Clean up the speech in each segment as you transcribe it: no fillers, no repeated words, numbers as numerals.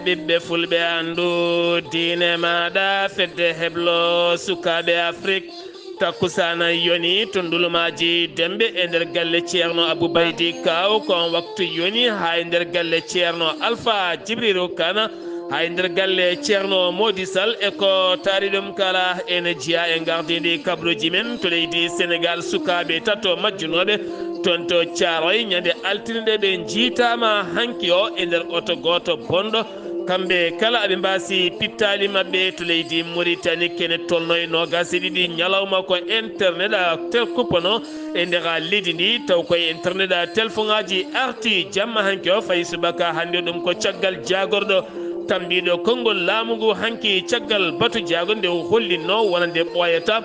ɓiɓɓe fulɓe andu diine maɗa fedde heblo sukaɓe Afrique takkusana yoni to ndulumaji dembe e nder galle ceerno Aboubaydi Kaw kon waktu yoni ha e nder galle ceerno Alpha Djibrilu Kane ha e nder galle ceerno Mody Sall e ko taari ɗum kala ene jeeya e gardidi kabruji men to leydi Sénégal sukaɓe tato majjunoɓe toon to Thiaroye ñande altine ɓe jiitama hanki o e nder oto goto bonɗo kamɓe kala aɓe mbasi pittali mabɓe to leydi Mauritanie kene tolno e nogas e ɗiɗi ñalawma ko internet tel kuppano e nder leydi ndi taw koye internet téléphone aji arti jamma hanki o fayi subaka hande ɗum ko caggal jagorɗo tambiɗo konngol laamu ngu hanki caggal batu jaago nde hollinno wonande ɓooyata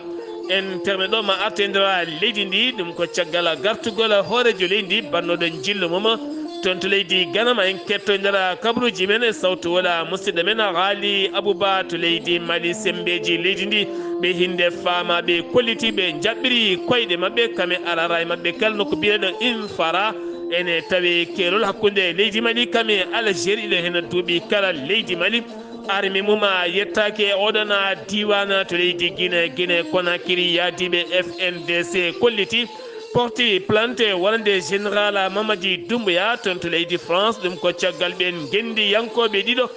internet o ma arta e nder leydi ndi ɗum ko caggal gartugol hoorejo leydi ndi bannoɗo jillu mum toon to leydi Gana ma en ketto e nder kabruji men e sawtu wala musidɗo men Haali Abouba to leydi Mali sembeji leydi ndi ɓe hinde famaɓe kollitiɓe jaɓɓiri koyɗe mabɓe kame arara e mabɓe kala nokko mbiyeɗo infara ene tawi keerol hakkude leydi Mali kame Algérie ɗo hen duuɓi kala leydi Mali armi mum yettake oɗon diwan to leydi Guinée Conakry yaadiɓe FNDC kolliti porti plante wonande général Mamadi Doumbouya toon to leydi France ɗum ko caggal ɓen gendi yankoɓe ɗiɗo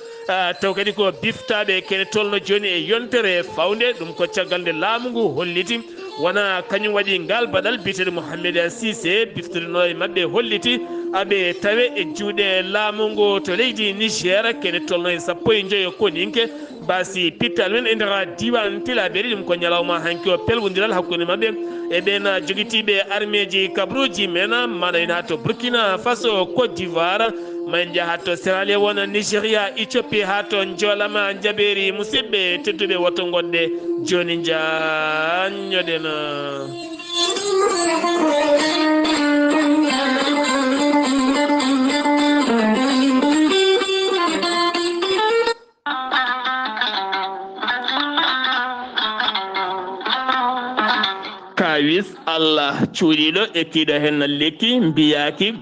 taw kadi ko biftaɓe kene tolno joni e yontere fawde ɗum ko caggal nde laamu ngu holliti wona kañum waɗi ngal baɗal biteɗo Mouhamed Cissé biftoɗino e mabɓe holliti aɓe tawe e juuɗe laamu ngu to leydi Niger kene tolno e 15 koninke basi pittal men e nder diwan Tillabéri ɗum ko ñalawma hanki o pelwodiral hakkude mabɓe e ɓen joguitiɓe armeji kabruji men maɗa en ha to Burkina Faso Côte d'Ivoire man jaaha to Sierra Leone Nigéria Éthiopie ha to joolama jaɓeri musidɓe tedduɓe woto gonɗe joni jañoɗen kawis Allah cuuɗiɗo ekkiɗo hen lekki mbiyaki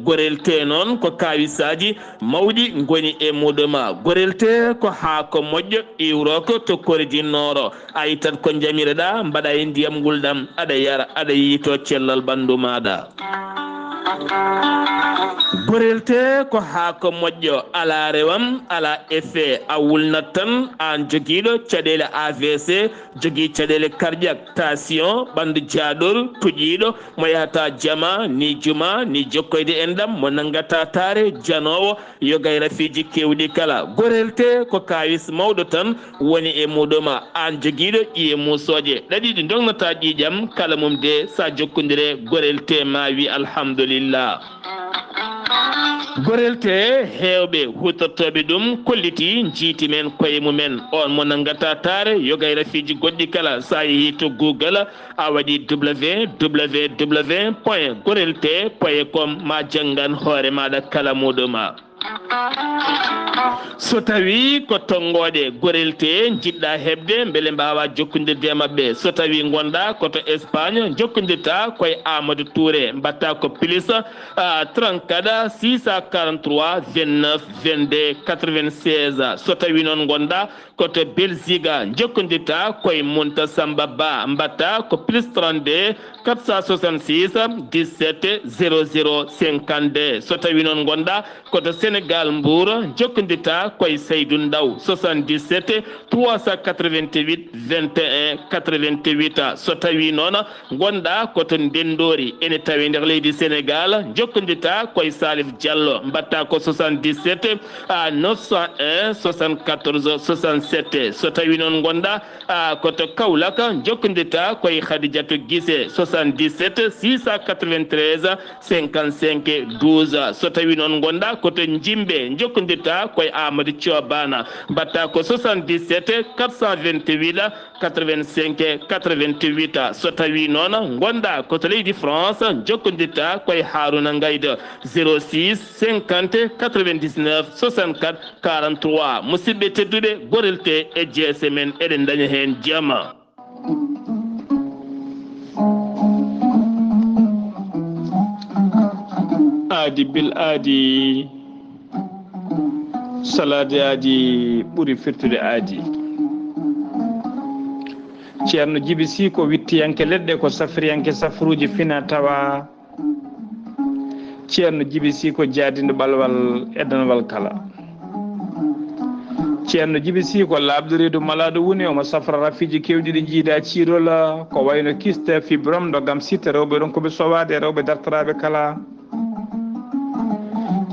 gorelte noon ko kawisaji mawɗi goni e muɗuma gorelte ko haako moƴƴo iwroko to kordinnoro a yittat ko jamireɗa mbaɗa e ndiyam gulɗam aɗa yara aɗa yiito cellal ɓandu maɗa gorelte ko haako moƴƴo ala rewam ala effet a wulnat tan an joguiɗo caɗele AVC jogui caɗele cardiaque tension ɓandu jaaɗol tuƴiɗo mo yahata jama ni juma ni jokkoyde enɗam mo nangata taare janowo yogay rafiji kewɗi kala gorelte ko kawis mawɗo tan woni e muɗuma an joguiɗo ƴiye musoje ɗaɗiɗi dognata ƴiƴam kala mum de sa jokkodire gorelte ma wi alhamdulillah gorelte hewɓe hutortoɓe ɗum kolliti jiiti men koye mumen on mo nangata taare yogay rafiji goɗɗi kala sa yeehi to Google a waɗi www.gorelte.com ma janggan hoore maɗa kala muɗuma so tawi ko tongoɗe gorelte jiɗɗa hebde beele mbawa jokkodirde e mabɓe so tawi gonɗa koto Espagne jokkodirta koye Amadou Touré mbatta ko plus 34 643 29 22 96 so tawi noon gonɗa koto Belgique jokkodirta koye Mounta Samba Ba mbatta ko plus 32 466 17 00 52 so tawi noon gonɗa koto Sénégal Mbour jokkodirta koye Seydou Ndaw 77 388 21 88 so tawi noon gonɗa koto Ndendori ene tawi nder leydi Sénégal jokkodirta koye Salif Diallo mbatta ko 77 901 74 67 so tawi noon gonɗa koto Kaolack jokkodirta koye Khadidiatou Guissé 77 693 55 12 so tawi noon gonɗa koto Jimbe jokkodirta koye Amadou Thiobana mbatta ko 77 428 85 88 so tawi noon gonɗa koto leydi France jokkodirta koye Harouna Ngayde 06 50 99 64 43 musidɓe tedduɓe gorelte e jeese men eɗen daña hen jama aadi bil aadi salade aadi ɓuri firtude aadi ceerno Djiby Sy ko wittiyanke leɗɗe ko safriyanke safruji fina tawa ceerno Djiby Sy ko jaadindo ɓalwal edanwal kala ceerno Djiby Sy ko labdorido malaɗo woni omo safra rafiji kewɗi ɗi jiida ciirola ko wayno kiste fibrom dogam sitta rewɓe ɗon koɓe sowade rewɓe dartoraɓe kala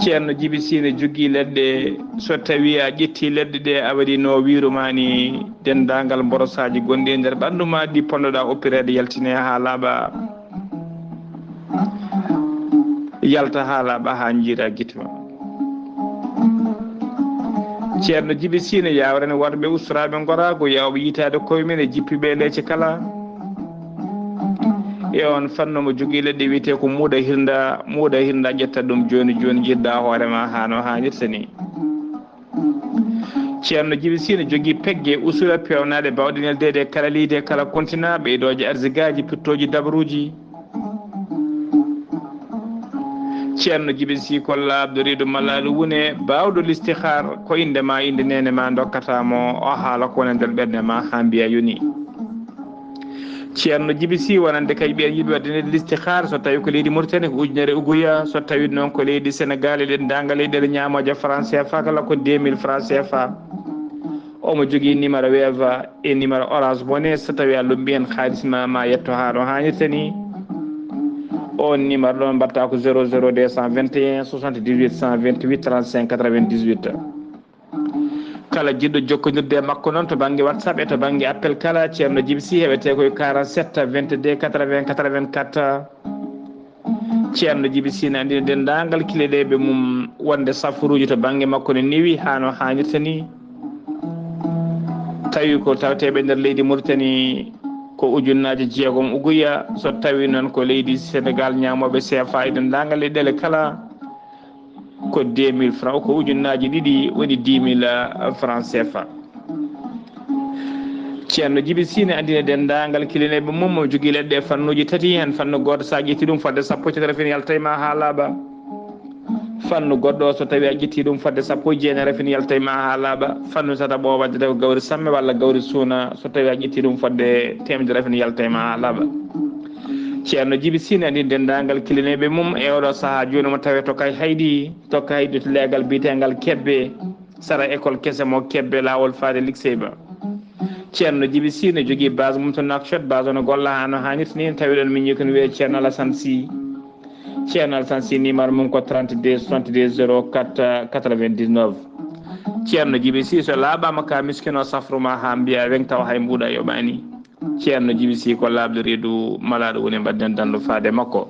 ceerno Djiby Sy ne jogui leɗɗe so tawi a ƴetti leɗɗe ɗe a waɗi no wirumani dendagal borosaji gonɗi e nder ɓandu ma ɗi ponnoɗa oppirede yaltine ha laaɓa yalta ha laaɓa ha jiira guite ma ceerno Djiby Sy ne yawrene worɓe ustoraɓe gorago yawɓe yitade koyemen e jippiɓe leece kala e on fanno mo jogui leɗɗe wiyete ko muuɗa hirda ƴetta ɗum joni joni jiɗɗa hoorema hano hannirta ni ceerno Djiby Sy ne jogui pegge usura pewnaɗe bawɗinelde kala leydi kala continent ɓeydoje arsigaji pittoji dabruji ceerno Djiby Sy ko labdoriɗo mallaɗo wune bawɗo listihar ko indema inde nene ma dokkatamo o haala kone nder ɓerde ma ha mbiya yoni ceerno Djiby Sy wonande kay ɓiyen yiɗi waddene listihar so tawi ko leydi Mauritanie ko ujunere uguya so tawi noon ko leydi Sénégal eɗen danga leyɗele ñamoje franc CFA kala ko 2000 franc CFA omo jogui numéro Wave e numéro Orange Money so tawi a lumbi hen halis ma yetto ha ɗo hannirta ni on numéro ɗon mbatta ko 00 221 78 128 35 98 kala jiɗɗo jokkodirde makko noon to banggue WhatsApp e to banggue appel kala ceerno Djiby Sy heɓete koye 47 22 80 84 ceerno Djiby Sy ne andino dendagal kileɗeɓe mum wonde safruji to banggue makko ne newi hano hannirta ni tawi ko tawateɓe nder leydi Mauritanie ko ujunnaji jeegom uguya so tawi noon ko leydi Sénégal ñamoɓe CFA e dendagal leyɗele kala ko 2000 francs ko ujunnaji ɗiɗi woni 10 000 francs CFA ceerno Djiby Sy ne andine dendagal kilineɓe mum mo jogui leɗɗe fannuji tati hen fannu goto sa ƴetti ɗum fodde sappo rafini yaltayma ha laaɓa fannu goɗɗo so tawi a ƴetti ɗum fodde sappo jeenayi rafini yaltayma ha laaɓa fannu tataɓo wadde ko gawri samme walla gawri suuna so tawi a ƴetti ɗum fodde temedde rafini yaltayma ha laaɓa ceerno Djiby Sy ne andine dendagal kilineɓe mum e oɗo saaha joni mo tawe tokka haydi to leegal biyetegal kebbe sara école kese mo kebbe lawol faade lycée ba ceerno Djiby Sy ne jogui base mum to Nouakchott base ono golla hano hannirta ni tawi ɗon min yikoni wiye ceerno Alassane Sy ceerno Alassane Sy numéro mum ko 32 62 04 99 ceerno Djiby Sy so laaɓama ka miskino safruma ha mbiya weng taw hay mbuɗa yoɓani ceerno Djiby Sy ko labdoriɗo malaɗo woni mbadden dandu faade makko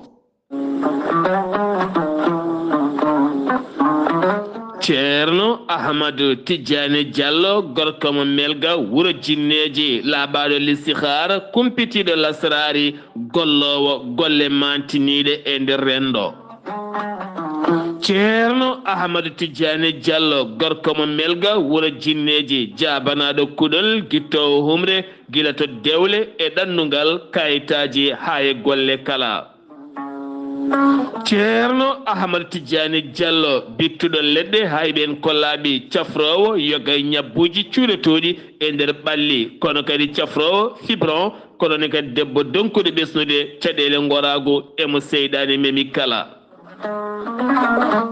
ceerno Ahmadou Tidiane Diallo gorko mo melga wuro jinneji laaɓaɗo listihar kumpitiɗo lasrari gollowo golle mantiniɗe e nder rendo ceerno Ahmadou Tidiane Diallo gorko mo melga wuro jinneji jabanaɗo kuɗol guittowo humre gila to dewle e ɗannungal kayitaji ha e golle kala ceerno Ahmadou Tidiane Diallo bittuɗo leɗɗe hayɓen kollaɓi cafrowo yogay ñabbuji cuuretoɗi e nder ɓalli kono kadi cafrowo fibron kono ne kadi debbo donkuɗo ɓesnude caɗele gorago emo seyɗani memi kala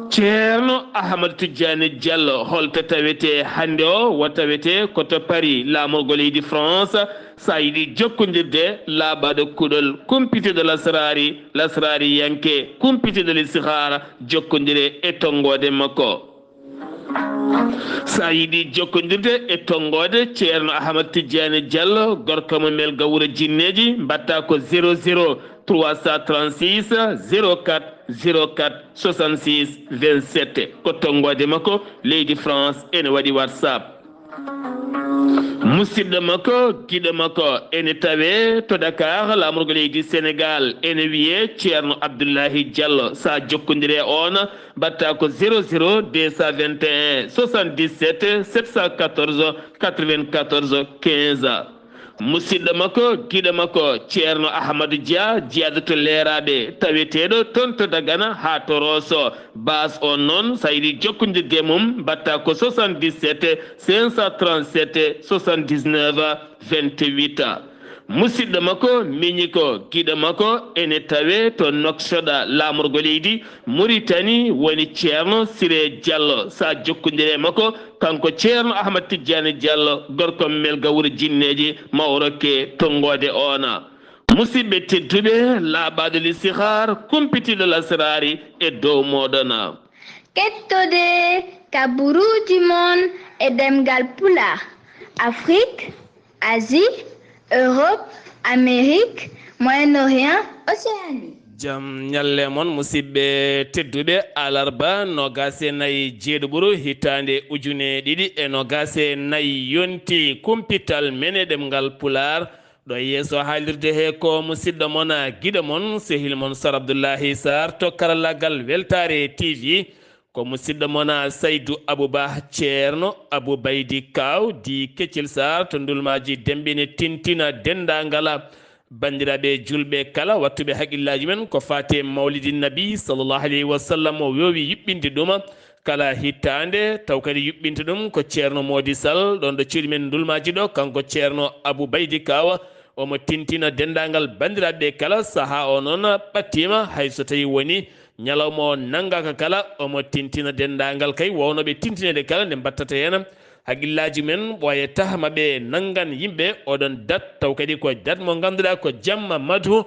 ceerno Ahmadou Tidiane Diallo holto tawete hande o wo tawete koto Paris lamorgo leydi France sa yiɗi jokkodirde laaɓaɗo kuɗol kumpitiɗo lasrari yanke kumpitiɗo listihara jokkodire e tongode makko sa yiɗi jokkodirde e tongode ceerno Ahmadou Tidiane Diallo gorko mo melga wuro jinneji mbatta ko 00 336 04 04 66 27 ko tongode makko leydi France ene waɗi WhatsApp musidɗo makko giɗo makko ene tawe to Dakar lamorgo leydi Sénégal ene wiye ceerno Abdoulahi Diallo sa jokkodire on mbatta ko 00 221 77 714 94 15 musidɗo makko giɗo makko ceerno ahmadou dia jeyadoto leeraɓe taweteɗo toon to Dagana ha to Rosso base on noon sa yiɗi jokkodirde mum mbatta ko 77 537 79 28 musidɗo makko miñi ko giɗo makko ene tawe to Nouakchott lamorgo leydi Mauritanie woni ceerno Siré Diallo sa jokkodire makko kanko ceerno Ahmad Tidiane Diallo gorko melga wuuro jinneji mawroke tongode ona musidɓe tedduɓe laaɓaɗo listihar kumpitiɗo lasrari e dow moɗona kettode kaburuji mon e ɗemgal pulaar Afrique Asie Europe Amérique Moyen-Orient Océanie jam ñalle mon musidɓe tedduɓe alarba nogase nayyi jeeɗuɓuru hitande ujune ɗiɗi e nogase nayyi yonti kumpital men e ɗemgal pular ɗo yeeso haalirde he ko musidɗo mon guiɗo mon sehil mon Sar Abdoullahi Sarr to karallagal Weltare TV ko musidɗo mon Saydou Abouba ceerno Abou Baydi Kaw di Keccel Sarr to ndulmaji dembine tintina dendangala bandiraɓe julɓe kala wattuɓe haqqillaji men ko fate mawlidi nabi sallllahu alayhi wa sallam o wowi yuɓɓinde ɗuma kala hittande taw kadi yuɓɓinta ɗum ko ceerno Mody Sall ɗon ɗo cuuɗi men ndulmaji ɗo kanko ceerno Abou Baydi Kawa omo tintina dendagal bandiraɓe kala saaha o noon ɓattima hayso tawi woni ñalawma o nanggaka kala omo tintina dendagal kay wownoɓe tintinede kala nde mbattata hen haqqillaji men ɓoyata maɓe nangan yimɓe oɗon dat taw kadi ko dat mo ganduɗa ko jamma madhu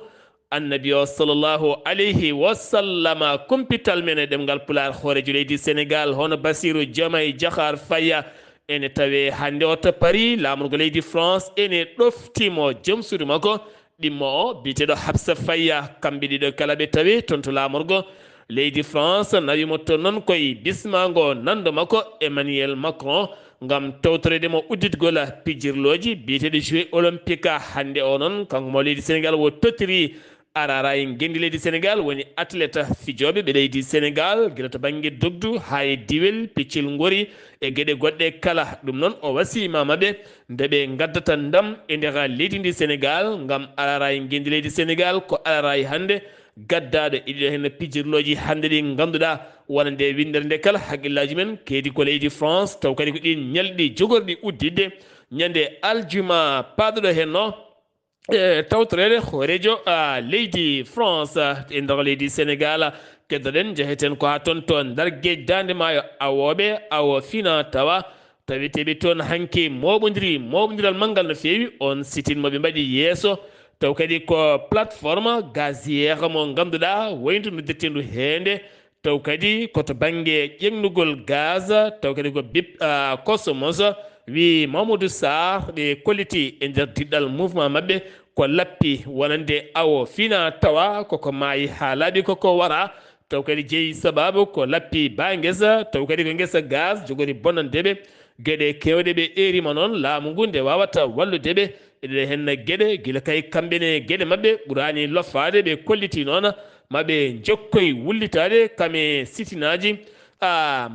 annabi o sallllahu alayhi wa sallama kumpital men e ɗemgal pular hoorejo leydi Sénégal hono Bassirou Diomaye Diakhar Faye ene tawe hande o to Paris lamorgo leydi France ene ɗoftimo joom suudu makko ɗimmo o biteɗo Habsa Faye kamɓe ɗiɗo kala ɓe tawi toon to lamorgo leydi France nawimo to noon koye bismago nando makko Emmanuel Macron ngam tawtoredemo udditgol pijirloji biyeteɗo Jeux olympique hande o noon kanko mo leydi Sénégal wo tottiri arara en gendi leydi Sénégal woni athlète fijoɓe ɓe leydi Sénégal guila to banggue dogdu ha e diwel piccel gori e gueɗe goɗɗe kala ɗum noon o wasima maɓe ndeɓe gaddata ndam e nder leydi ndi Sénégal ngam arara en gendi leydi Sénégal ko arara e hande gaddaɗo iɗiɗo hen pijirloji hande ɗi ganduɗa wona nde windere nde kala haqqillaji men keedi ko leydi France taw kadi ko ɗin ñalɗi jogorɗi uddidde ñande aljuma paɗoɗo hen no tawtorede hoorejo leydi France e nder leydi Sénégal keddoɗen jeheten ko ha toon to dargue dande maayo awoɓe awo fina tawa taweteɓe toon hanke moɓodiral manggal no fewi on sitinmoɓe mbaɗi yeeso taw kadi ko plateforme gaziére mo ganduɗa wayno noddirtendu hende taw kadi koto banggue ƴeŋnugol gaz taw kadi ko bip Cosmos wi Mamadou Sarr ɓe kolliti e nder diɗɗal mouvement mabɓe ko lappi wonande awo fina tawa koko maayi ha laaɓi koko wara taw kadi jeeyi sababu ko lappi ba guesa taw kadi ko guesa gaz jogori bonnandeɓe gueɗe kewɗe ɓe erima noon laamu ngu nde wawata walludeɓe eɗe henna gueɗe guila kay kamɓene gueɗe mabɓe ɓurani loffade ɓe kolliti noon maɓe jokkoye wullitade kame sitinaji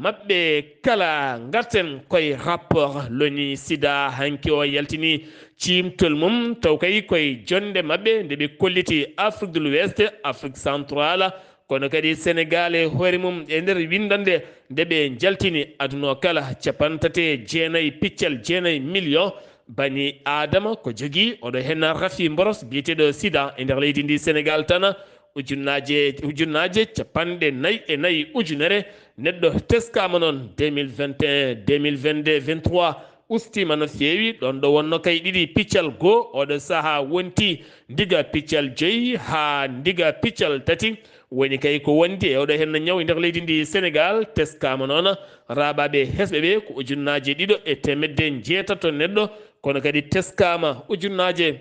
mabɓe kala garten koye rapport loni sida hanki o yaltini cimtol mum taw kay koye jonde mabɓe nde ɓe kolliti Afrique de l'Ouest Afrique centrale kono kadi Sénégal e hoore mum e nder windande nde ɓe jaltini aduna kala 39 piccal 9 million bani adama ko jogui oɗo hen rafi mboros biyeteɗo sida e nder leydi ndi Sénégal tan ujunnaje 44 ujunere neɗɗo teskama noon 2021 2022 23 ustima no fewi ɗon ɗo wonno kay ɗiɗi piccal goho oɗo saaha wonti diga piccal 5 ha diga piccal 3 woni kay ko wondi e oɗo hen ñaw e nder leydi ndi Sénégal teskama noon raɓaɓe hesɓe ɓe ko ujunnaje 2,9 neɗɗo kono kadi teskama ujunnaje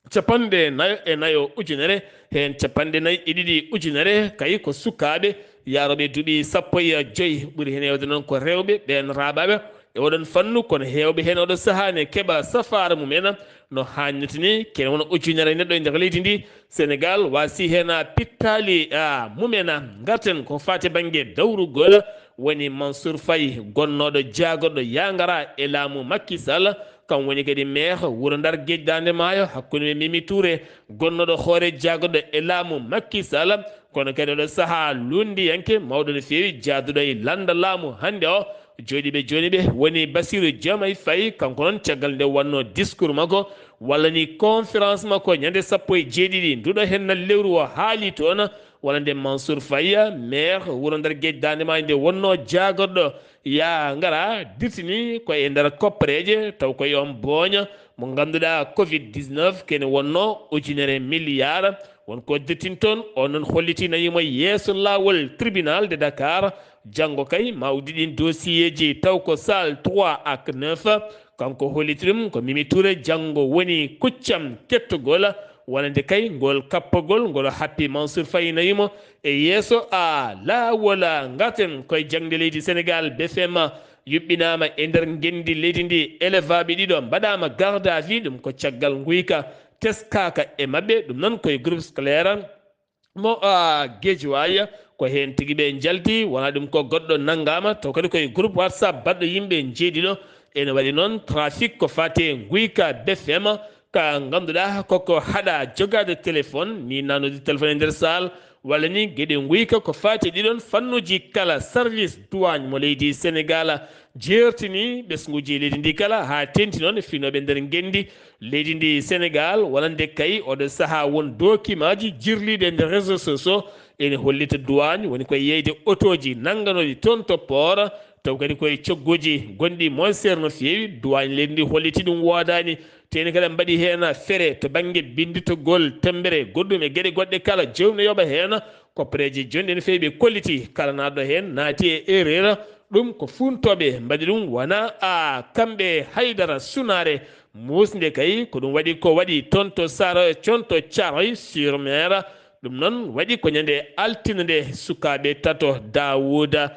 54 ujunere hen 52 ujunere kay ko sukaɓe yaroɓe duuɓi 15 ɓuuri hen hewde noon ko rewɓe ɓen raɓaɓe e oɗon fannu kono hewɓe hen oɗo sahane keeɓa safara mumen no hannirta ni kene wona ujunere neɗɗo e nder leydi ndi Sénégal wasi hen pittali mumen garten ko fate banggue dawrugol woni Mansour Faye gonnoɗo jagorɗo yagara e laamu Macky Sall kan woni kadi maire wuro Ndar Guejdande Maayo hakkunde Mimi Touré gonnoɗo hoore jaagoɗo e laamu Macky Sall kono kadi oɗo saaha lundiyanke mawɗo no feewi jaaduɗo e landa laamu hannde o joni ɓe woni Bassirou Diomaye Faye kanko noon caggal nde wanno discours makko walla ni conférence makko ñande 17 nduɗo hennal lewru o haali toon walla nde Mansour Faye maire wuro Ndar Guejdande Maayo nde wonno jaagoɗɗo ya ngara dirtini koye nder koppareje taw koye on booña mo ganduɗa covid-19 kene wonno ujunere milliard wonko dirtin toon on noon hollitinayimo yeeso lawol tribunal de Dakar janggo kay mawdi ɗin dossier ji taw ko salle 3 ak 9 kanko holliti ɗum ko Mimi Touré janggo woni kuccam kettugol wonande kay ngol kappagol ngol happi Mansour Faye nayimo e yeeso a laawol ngaten koye jangde leydi Sénégal BFM yuɓɓinama e nder gendi leydi ndi élevaɓe ɗiɗo mbaɗama garde à vue ɗum ko caggal guyka teskaka e mabɓe ɗum noon koye groupe scolaire mo Guédiawaye ko hen tigui ɓe jalti wona ɗum ko goɗɗo naggama taw kadi koye groupe WhatsApp baɗɗo yimɓe jeeɗiɗo ene waɗi noon trafic ko fate guyka BFM ka ganduɗa koko haɗa jogade téléphone ni nanude téléphone e nder salle walla ni gueɗe guyka ko fati ɗiɗon fannuji kala service douane mo leydi Sénégal jertini ɓesguji leydi ndi kala ha tenti noon finoɓe nder gendi leydi ndi Sénégal walande kay oɗo saaha won document ji jirliɗe nder réseaux sociaux ene hollita douane woni koye yeyde autoji nangganoɗi toon to port taw kadi koye coggoji gonɗi mon seer no feewi douane leydi ndi holliti ɗum wodani teni kadi mbaɗi hen fere to banggue binditogol tembere goɗɗum e gueɗe goɗɗe kala jewmi yoɓa hen koppareji jonɗi no feewi ɓe kolliti kala naɗɗo hen naati e erreur ɗum ko funtoɓe mbaɗi ɗum wona kamɓe haydara sunare musde kay ko ɗum waɗi ko waɗi toon to sara conto Thiaroye sur Mer ɗum noon waɗi ko ñande altine nde sukaɓe tato Dawouda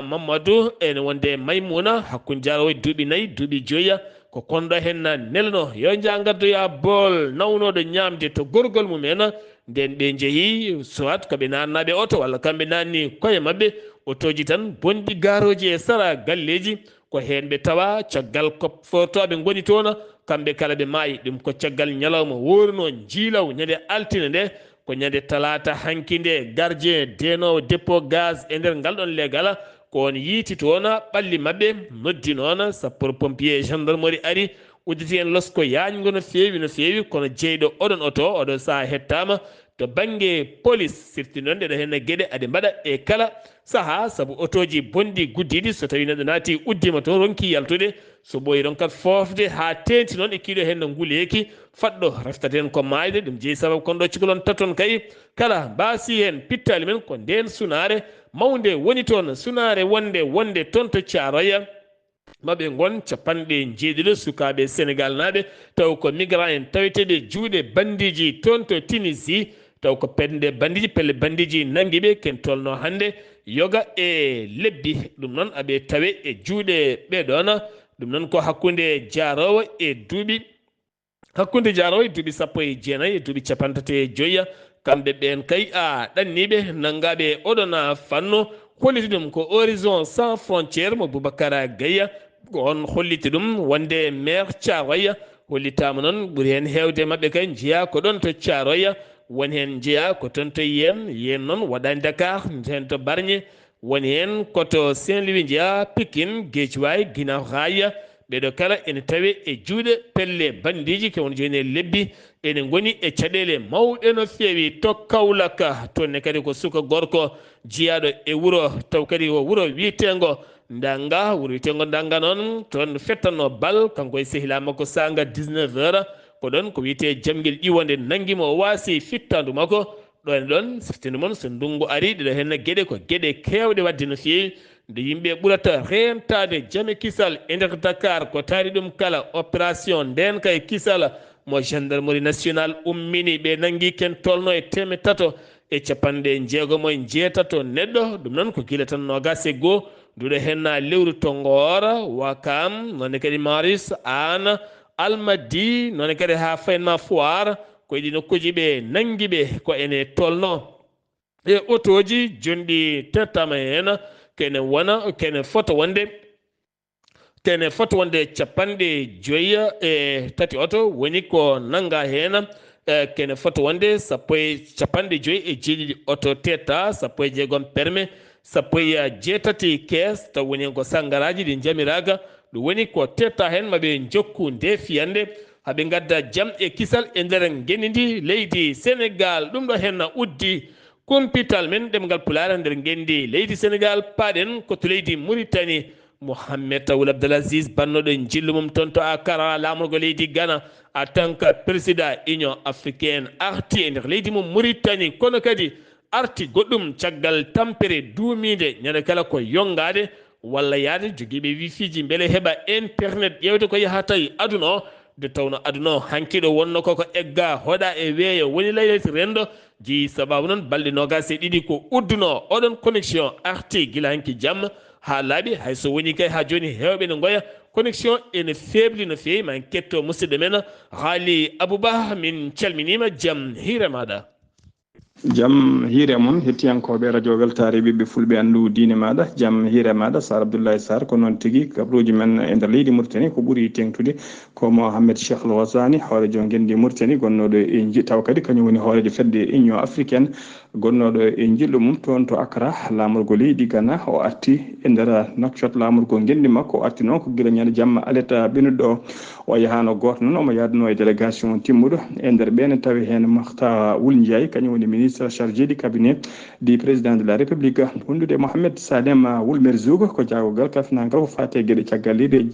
Mamadou ene wonde Maymouna hakkude Diaroye duuɓi 4 duuɓi 5 ko konɗo hen nelno yo jangaddoya bool nawnoɗo ñamde to gorgol mumen nden ɓe jeehi soit koɓe nannaɓe oto walla kamɓe nanni koye mabɓe otoji tan bonɗi garoji e sara galleji ko hen ɓe tawa caggal fortoɓe goni toon kamɓe kala ɓe maayi ɗum ko caggal ñalawma worno jiilaw ñande altine nde ko ñande talata hanki nde gardien denowo dépôt gaz e nder ngal ɗon legal ko on yiiti toon ɓalli mabɓe noddi noon sapeur pompier gendarmerie ari udditi en losko yañgo no feewi kono jeyɗo oɗon oto oɗo saaha hettama to banggue police sirti noon ɗeɗo hen gueɗe aɗe mbaɗa e kala saaha saabu otoji bonɗi guddiɗi so tawi neɗɗo naati uddima toon ronki yaltude so ɓooyi ron kat fofde ha tenti noon e kiiɗo hen no nguleeki faɗɗo reftata hen ko mayde ɗum jeeyi sababu kon ɗo cikolon taton kay kala mbasi hen pittali men ko nden sunare mawde woni toon sunare wonde toon to Thiaroye maɓe gon capanɗe jeeɗiɗo sukaɓe Sénégal naɓe taw ko migrant en taweteɗe juuɗe bandiji toon to Tunisie taw ko pende bandiji pelle bandiji nanguiɓe ken tolno hande yoga e lebbi ɗum noon aɓe tawe e juuɗe ɓeɗon ɗum noon ko hakkude Diarowo e duuɓi duuɓi 19 e duuɓi 35 kamɓe ɓen kay ɗanniɓe nangaɓe oɗon fanno holliti ɗum ko horizon sans frontiére mo Boubacara Gaye on holliti ɗum wonde maire Thiaroye hollitama noon ɓuuri hen hewde mabɓe kay jeeya ko ɗon to Thiaroye woni hen jeeya ko toon to yen noon waɗani Dakar hen to Bargné woni hen koto Saint-Louis jeeya Pikine Guédiawaye Guinaw Rail ɓeɗo kala ene tawe e juuɗe pelle bandiji ke won joni e lebbi ene goni e caɗele mawɗe no feewi to Kaolack toonne kadi ko suka gorko jeeyaɗo e wuuro taw kadi o wuuro wiitengo Danga wuuro wiitengo Danga noon toon fettanno bal kanko e sehila makko sanga 19 heures ko ɗon ko wiyete jamguel ƴiwonde nanguimo o waasi fittandu makko ɗon ɗon siftinde moon so ndungu ari ɗeɗo hen gueɗe ko gueɗe kewɗe wadde no feewi nde yimɓe ɓurata rentade jaame kisal e nder Dakar ko taari ɗum kala opération nden kay kisal mo gendarmerie nationale ummini ɓe nangui ken tolno e 350 neɗɗo ɗum noon ko guila tan nogas e goho nduɗo henna lewru Tongor Wakam nonne kadi Maris Anne Almadi nonne kadi ha Fayenma Foire ko ɗi nokkuji ɓe nanguiɓe ko ene tolno e otoji jonɗi tettama hen kene foto wonde kene foto wonde capanɗe joyi e tati oto woni ko nanga hen kene foto wonde sappo e capanɗe joyi e jeeɗiɗi oto teta sappo e jeegom perme sappo e jeetati kees taw woni ko sangaraji ɗi jamiraga ɗum woni ko tetta hen maɓe jokku nde fiyande haɓe gadda jaam e kisal e nder gendi leydi Sénégal ɗum ɗo hen uddi kumpital men ɗemgal pulaar nder gendi leydi Sénégal paɗen ko to leydi Mauritanie Mohamed Wul Abdelaziz bannoɗo jillu mum toon to Accra lamorgo leydi Ghana en tant que président Union africaine arti e nder leydi mum Mauritanie kono kadi arti goɗɗum caggal tampere duumide ñande kala ko yongade walla yaade joguiɓe wifiji beele heɓa internet ƴewde ko yahata e aduna o de tawno aduna o hankiɗo wonno koko egga hoɗa e weeyo woni layleti rendo jeeyi sababu noon balɗe nogas e ɗiɗi ko udduno oɗon connexion arti guila hanki jamma ha laaɓi hayso woni kay ha joni hewɓe ne goya connexion ene febli no fewi ma en ketto musidɗo men haali Abouba min calminima jaam hiire maɗa jaam hiire moon hettiyankoɓe radio weltare ɓiɓɓe fulɓe andu diine maɗa jaam hiire maɗa Sar Abdoulaye Sarr ko noon tigui gabroji men e nder leydi Mauritanie ko ɓuuri tengtude ko Mohamed Cheikh El Ghazouani hoorejo gendi Mauritanie gonnoɗo e taw kadi kañum woni hoorejo fedde Union africaine gonnoɗo e jillu mum toon to Accra lamorgo leydi Ghana o arti e nder Nouakchott lamorgo gendi makko o arti noon ko guila ñande jamma aleta ɓenuɗo o yahano goto noon omo yadno e délégation timmuɗo e nder ɓene tawi hen Mahta Wul Ndiaye kañum woni ministre chargé du cabinet du président de la république wondude Mohamed Salem Wul Merzouga ko jagogal kafinagal ko fate gueɗe caggal leydi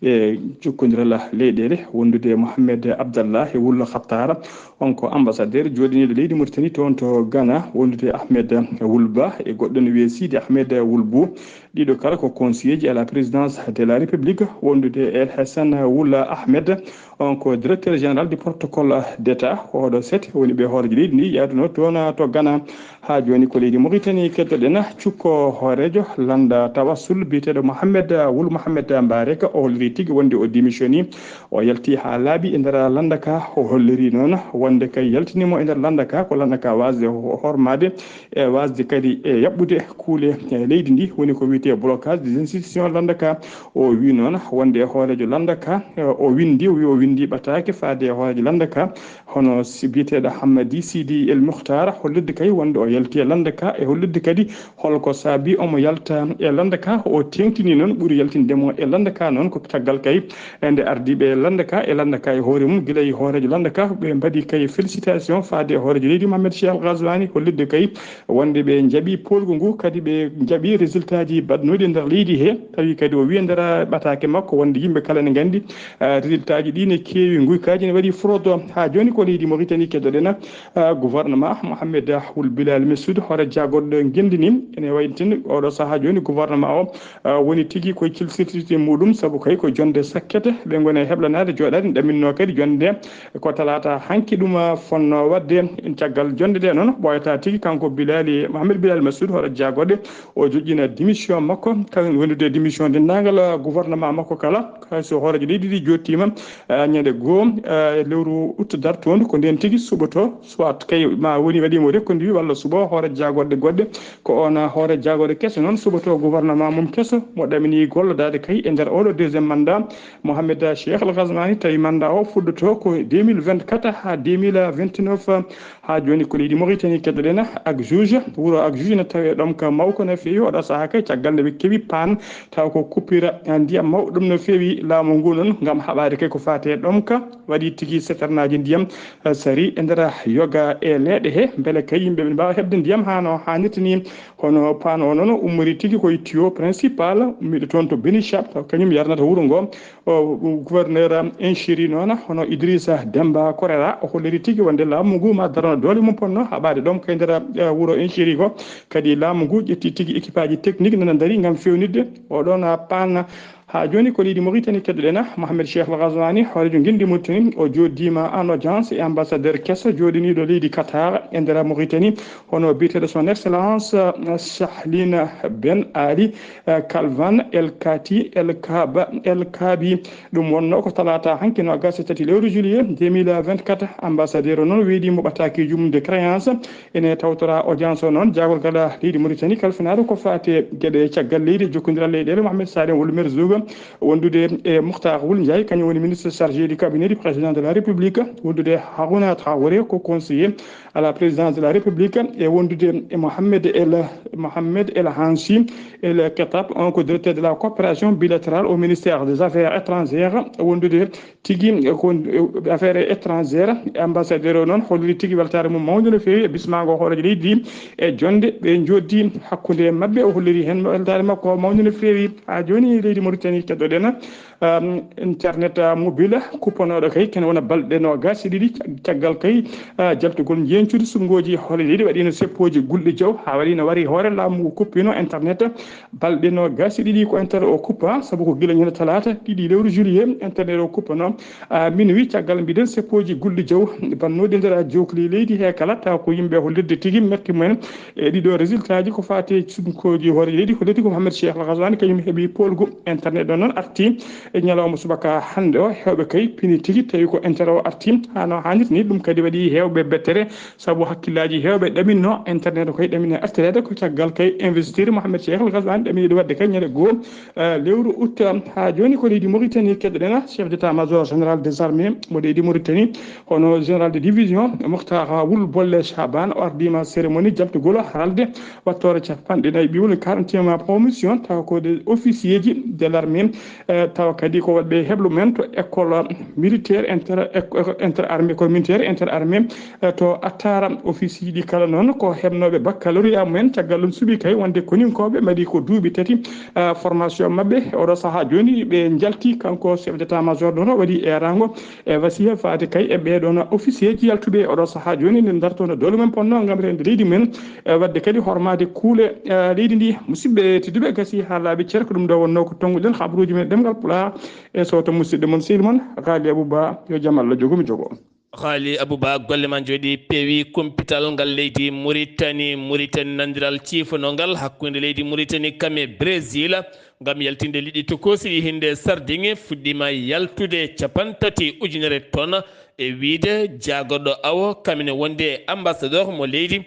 e jokkodira leyɗele wondude Mohamed Abdallah Wul Khattara on ko ambassadeur joɗiniɗo leydi Mauritanie toon to Ghana wondude Ahmed Wul Ba e goɗɗo no wiye Sidi Ahmed Wul Bou ɗiɗo kala ko conseiller à la présidence de la république wondude El Hassan Wul Ahmed on ko directeur général du protocole d'état oɗo set woni ɓe hoorejo leydi ndi yaaduno toon to Ghana ha joni ko leydi Mauritanie keddoɗen cukko hoorejo landa tawassul biteɗo Mohamed Wul Mohamed Mbareka o holliri tigui wonde o démissioni o yalti ha laaɓi e nder landa ka o holliri noon wonde kay yaltinimo e nder landa ka ko landa ka wasde hormade e wasde kadi e yaɓɓude kuule leydi ndi woni ko wiyete blocage des institutions landa ka o wi noon wonde hoorejo landa ka o windi o windi ɓatake faade e hoorejo landa ka hono biteɗo Hammadi Sidi El Mukhtar hollirde kay wonde o yalti e landa ka e hollirde kadi holko saabi omo yalta e landa ka o tengtini noon ɓuuri yaltindemo e landa ka noon ko caggal kay nde ardiɓe landa ka e hoore mum guila e hoorejo landa ka ɓe mbaɗi kay félicitation faade e hoorejo leydi Mohamed Cheikh El Ghazouani hollirde kay wonde ɓe jaaɓi polgu ngu kadi ɓe jaaɓi résultat ji badnoɗi e nder leydi he tawi kadi o wi nder ɓatake makko wonde yimɓe kala ne gandi résultat ji ɗi ne keewi guykaji ne waɗi fraude ha joni ko leydi Mauritanie keddoɗen gouvernement Mohamed Wul Bilal Messoud hoore jagorɗo gendini ene waytin oɗo saaha joni gouvernement o woni tigui koye cilsirtite muɗum saabu kay ko jonde sakkete ɓe gone heblanade joɗade ɗaminno kadi jonde ko talata hanki ɗum fonno wadde caggal jonde ɗe noon ɓoyata tigui kanko Mohamed Bilal Messoud hoore jagorɗe o joƴƴina démission makko kañum wondude démission dendagal gouvernement makko kala so hoorejo leydi ɗi jottima ñande goho lewru août dartoon ko nden tigui suɓoto soit kay ma woni waɗimo rekkodi walla suɓo hoore jagorɗe goɗɗe ko on hoore jagorɗe kesso noon suɓoto gouvernement mum kesso mo ɗamini gollodade kay e nder oɗo deuxiéme mandat Mohamed Cheikh El Ghazouani tawi mandat o fuɗɗoto ko 2024 ha 2029 ha joni ko leydi Mauritanie keddoɗen ak juge wuuro ak juge ne tawi ɗom ka mawko no fewi oɗo saaha kay caggal nde ɓe keeɓi pan taw ko kuppira ndiyam mawɗum no fewi laamu ngu noon gam haɓade kay ko fate ɗom ka waɗi tigui setarnaji ndiyam sari e nder yoga e leeɗe he beele kay yimɓeɓe mbawa hebde ndiyam hano hannirta ni hono pan o noon ummori tigui koye tuyau principal ummiɗo toon to Bénichap taw kañum yarnata wuuro ngo gouverneur inchéri noon hono Idrissa Demba Korera o holliri tigui wonde laamu ngu ma darano doole mum ponno haɓade ɗom kay nder wuuro inchéri ko kadi laamu ngu ƴetti tigui équipage ji technique nana daari gam fewnidde oɗon pan ha joni ko leydi Mauritanie keddoɗen Mohamed Cheikh El Ghazouani hoorejo guendi Mauritanie o joddima en audience e ambassadeur kesso joɗiniɗo leydi Qatar e nder Mauritanie hono biteɗo son excellence Shahlina Ben Ali Kalvan El Kati El Kabi ɗum wonno ko talata hanki no gasa tati lewru juillet 2024 ambassadeur o noon weedimo ɓataki jum de créance ene tawtora audience o noon jagol gala leydi Mauritanie kalfinaɗo ko fate gueɗe caggal leydi jokkodiral leyɗele Mohamed Salem Wul Merzouga wondude e Mokhtar Wul Ndiaye kañum woni ministre chargé du cabinet du président de la République, wondude Harouna Traoré ko conseiller à la présidence de la République, et wondude Mohamed El Hanchi El Ketap, on ko directeur de la coopération bilatérale au ministère des Affaires étrangères, wondude tigi ko affaires étrangères ambassadeur non holli tigi weltare mum mawde no fewi e bismago horeje leydi e jonde ɓe joddi hakkude mabɓe o holliri hen weltare makko mawde no fewi ha joni leydi Mauritanie keddoɗen internet mobile kupanoɗo kay kene wona balɗe no gasi ɗiɗi caggal kay jaltugol jencude sungoji hoole ɗiɗi waɗino seppoji gulɗi jaw ha waɗino wari hoore laamu kuppino internet balɗe no gasi ɗiɗi ko internet o kuppa saabu ko guila ñande talata ɗiɗi lewru juillet internet o kuppano minuit caggal mbiɗen seppoji gulɗi jaw bannode nder jokli leydi he kala taw ko yimɓe hollirde tigui mekki mumen e ɗiɗo résultat ji ko fati sunkoji hoore leydi ko leydi ko Mohamed Cheikh Al Ghazouani kañum heeɓi polgu internet ɗo noon arti e ñalawma subaka hande o hewɓe kay pini tigui tawi ko internet o arti hano hannirta ni ɗum kadi waɗi hewɓe bettere saabu hakkillaji hewɓe ɗaminno internet o kay ɗamine artirede ko caggal kay investir Mohamed Cheikh Al Ghazouani ɗaminiɗo wadde kay ñande goho lewru août ha joni ko leydi Mauritanie keddoɗen chef d'état major général des armées mo leydi Mauritanie hono général de division Mokhtar Wul Bolle Chaban o ardima cérémonie jaltugol haalde wattore capanɗe nayyi ɓiwol 40e promotion taw ko de officier ji de l'armée taw kadi ko waɗɓe heblo men to école militaire inter armée ko militaire inter armée to attara officier ɗi kala noon ko hebnoɓe baccalauréat mumen caggal ɗum suuɓi kay wonde koninkoɓe mbaɗi ko duuɓi tati formation mabɓe oɗo saaha joni ɓe jalti kanko chef d'état major ɗon o waɗi erango e wasiya faade kay e ɓeɗon officier ji yaltuɓe oɗo saaha joni nde dartono dole men ponno gam rende leydi men wadde kadi hormade kuule leydi ndi musidɓe tedduɓe gasi ha laaɓi ceer ko ɗum ɗo wonno ko tonguɗen habaruji men ɗemgal pulaar e sowto musidɗo moon sehil moon Ghali Abouba yo jaam Allah jogomi jogo Ghali Abouba golle ma jooɗi peewi kumpital ngal leydi Mauritanie nandiral ciifanongal hakkude leydi Mauritanie kame Brésil ngam yaltinde liɗɗi tokosi ɗi hinde sardiŋe fuɗɗima yaltude capantati ujunere tonnes e wiide jaagoɗɗo awo kamine wonde ambassadeur mo leydi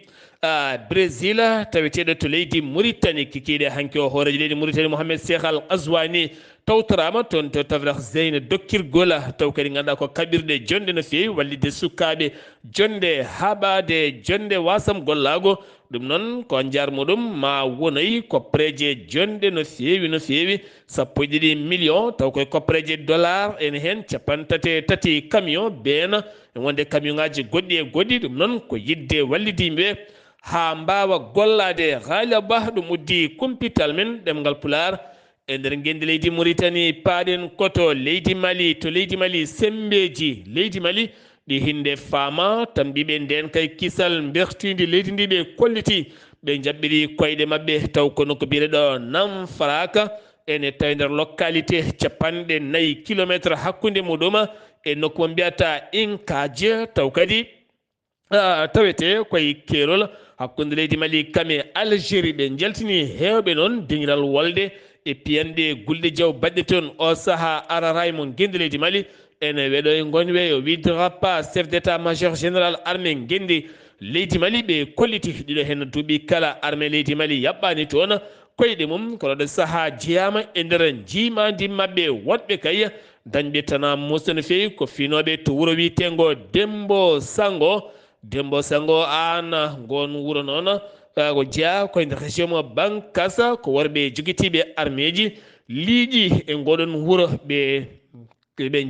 Brésil taweteɗo to leydi Mauritanie kikiɗe hanki o hoorejo leydi Mauritanie Mohamed Cheikh Al Ghazouani tawtorama toon to tawrah Zeyne dokkirgol taw kadi ganduɗa ko kaɓirɗe jonde no fewi wallide sukaɓe jonde haɓade jonde wasam gollago ɗum noon ko jar muɗum ma wonoyi koppreje jonde no fewi sappo e ɗiɗi million taw koye koppreje dollar en hen capantate tati camion beena wonde camion ngaji goɗɗi e goɗɗi ɗum noon ko yidde wallide yimɓe ha mbawa gollade haala ba ɗum uddi kumpital men ɗemgal pular e nder gendi leydi Mauritanie paaɗen koto leydi Mali to leydi Mali sembeji leydi Mali ɗi hinde faama tambiɓe nden kay kisal bertidi leydi ndi ɓe kolliti ɓe jaɓɓiri koyɗe mabɓe taw kono ko biyeɗo Namfaraka ene tawi nder localité capanɗe 4 kilométre hakkude muɗum e nokku mo mbiyata Inkaje taw kadi tawete koye keerol hakkude leydi Mali kame Algérie ɓe jaltini hewɓe noon deñiral wolde e piyanɗe gulɗe jaw baɗɗe toon o saaha araray mo gendi leydi Mali ene weɗo e gonwe yo widrapa chef d'état major général armée gendi leydi Mali ɓe kolliti ɗiɗo hen duuɓi kala armée leydi Mali yaɓɓani toon koyɗe mum kono ɗo saaha jeyama e nder jimadi mabɓe woɗɓe kay dañɓe tana musto no fewi ko finoɓe to wuuro witengo Dembo Sango an gon wuuro noon ko jeeya koye nder région mo Bankasa ko worɓe joguitiɓe armée ji liiƴi e ngoɗon wuuro ɓe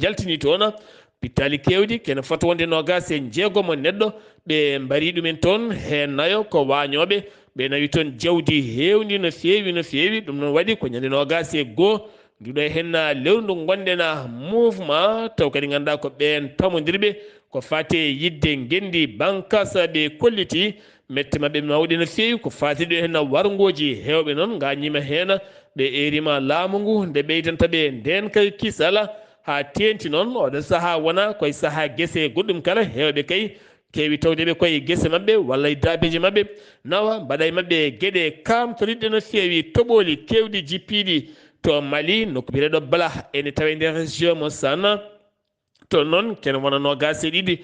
jaltini toon pittali kewɗi kene fota wonde nogas e jeegomo neɗɗo ɓe mbari ɗumen toon he nayo ko wañoɓe ɓe nawi toon jawdi hewndi no fewi ɗum noon waɗi ko ñande nogas e goho ndiɗo hen lewru ndu gonɗen mouvement taw kadi ganduɗa ko ɓen pamodirɓe ko fate yidde gendi Bankasa ɓe kolliti mette mabɓe mawɗe no fewi ko fatiɗo hen wargoji hewɓe noon gañima hen ɓe erima laamu ngu nde ɓeydantaɓe nden kay kisala ha tenti noon oɗo saaha wona koye saaha guese goɗɗum kala hewɓe kay kewi tawdeɓe koye guese mabɓe walla e daabiji mabɓe nawa mbaɗa e mabɓe gueɗe kamtoriɗɗe no fewi toɓoli kewɗi jippiɗi to Mali nokku biyeɗo Bala ene tawe nder région mo Sana to noon kene wona nogas e ɗiɗi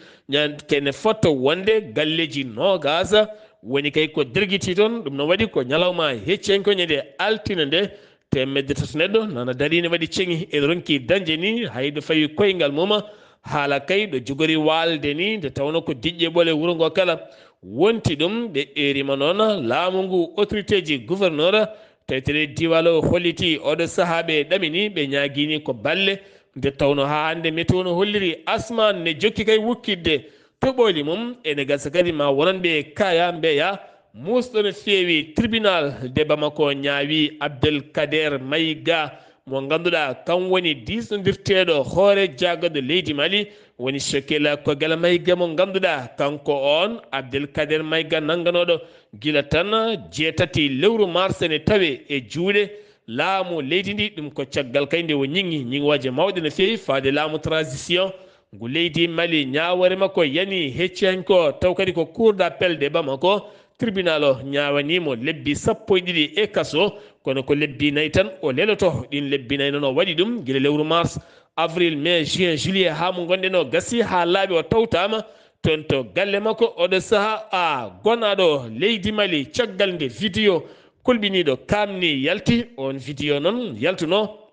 kene fotto wonde galleji nogas woni kay ko dirguiti toon ɗum noon waɗi ko ñalawma heccenko ñande altine nde temedde tati neɗɗo nana darini waɗi cengi e ronki dañde ni haydo fawi koyngal muma haala kay ɗo jogori walde ni nde tawno ko diƴƴe ɓole wuro ngo kala wonti ɗum ɓe erima noon laamu ngu autorité ji gouverneur tawtere diwalo holliti oɗo saaha ɓe ɗamini ɓe ñaguini ko balle nde tawno ha hande météo no holliri asman ne jokki kay wukkidde toɓoli mum ene gasa kadi ma wonanɓe kaya mbeya musɗo no feewi tribunal de Bamako ñaawi Abdelkader Mayiga mo ganduɗa kam woni disnodirteɗo hoore jagode leydi Mali woni Chokela Kogala Mayiga mo ganduɗa kanko on Abdelkader Mayiga nanganoɗo gila tan jeetati lewru mars ne tawe e juuɗe laamu leydi ndi ɗum ko caggal kay nde o ñiŋwaje mawɗe no feewi faade laamu transition ngu leydi Mali ñawore makko yani hecci hen ko taw kadi ko cour d'appel de Bamako tribunal o ñawanimo lebbi 12 e kaso kono ko lebbi 4 tan o leloto ɗin lebbi 4 noon o waɗi ɗum guila lewru mars avril mai juin juillet ha mo gonɗen o gasi ha laaɓi o tawtama toon to galle makko oɗo saaha a gonaɗo leydi Mali caggal nde vidéo kolɓiniɗo kamni yalti on vidéo noon yaltuno